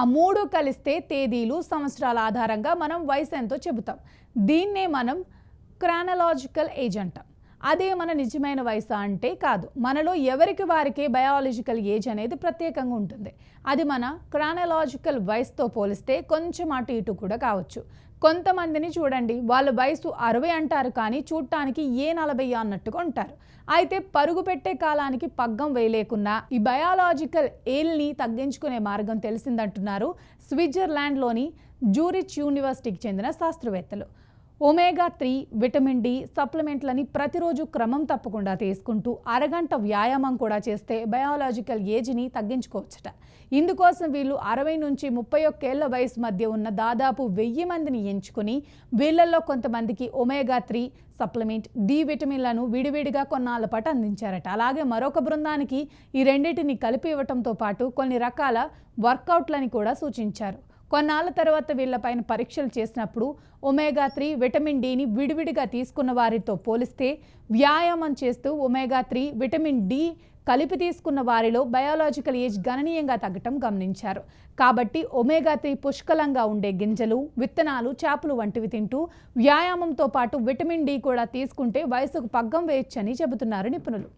ఆ మూడు కలిస్తే తేదీలు సంవత్సరాల ఆధారంగా మనం వయసు ఎంతో చెబుతాం. దీన్నే మనం క్రానలాజికల్ ఏజ్ అంటాం. అదే మన నిజమైన వయసు అంటే కాదు. మనలో ఎవరికి వారికే బయాలజికల్ ఏజ్ అనేది ప్రత్యేకంగా ఉంటుంది. అది మన క్రానలాజికల్ వయసుతో పోలిస్తే కొంచెం అటు ఇటు కూడా కావచ్చు. కొంతమందిని చూడండి, వాళ్ళ వయసు 60 అంటారు, కానీ చూడటానికి ఏ 40 అన్నట్టుగా ఉంటారు. అయితే పరుగు పెట్టే కాలానికి పగ్గం వేయలేకున్నా ఈ బయాలజికల్ ఏజ్ని తగ్గించుకునే మార్గం తెలిసిందంటున్నారు స్విట్జర్లాండ్లోని జూరిచ్ యూనివర్సిటీకి చెందిన శాస్త్రవేత్తలు. ఒమేగా-3 విటమిన్ డి సప్లిమెంట్లని ప్రతిరోజు క్రమం తప్పకుండా తీసుకుంటూ అరగంట వ్యాయామం కూడా చేస్తే బయాలజికల్ ఏజ్ని తగ్గించుకోవచ్చట. ఇందుకోసం వీళ్ళు 60 నుంచి 31 ఏళ్ల వయసు మధ్య ఉన్న దాదాపు 1000 మందిని ఎంచుకుని వీళ్ళల్లో కొంతమందికి ఒమేగా-3 సప్లిమెంట్, డి విటమిన్లను విడివిడిగా కొన్నాళ్ల పాటు అందించారట. అలాగే మరొక బృందానికి ఈ రెండింటిని కలిపి ఇవ్వటంతో పాటు కొన్ని రకాల వర్కౌట్లని కూడా సూచించారు. కొన్నాళ్ళ తర్వాత వీళ్లపైన పరీక్షలు చేసినప్పుడు ఒమేగా-3 విటమిన్ డిని విడివిడిగా తీసుకున్న వారితో పోలిస్తే వ్యాయామం చేస్తూ ఒమేగా-3 విటమిన్ డి కలిపి తీసుకున్న వారిలో బయాలజికల్ ఏజ్ గణనీయంగా తగ్గటం గమనించారు. కాబట్టి ఒమేగా-3 పుష్కలంగా ఉండే గింజలు, విత్తనాలు, చేపలు వంటివి తింటూ వ్యాయామంతో పాటు విటమిన్ డి కూడా తీసుకుంటే వయసుకు పగ్గం వేయొచ్చని చెబుతున్నారు నిపుణులు.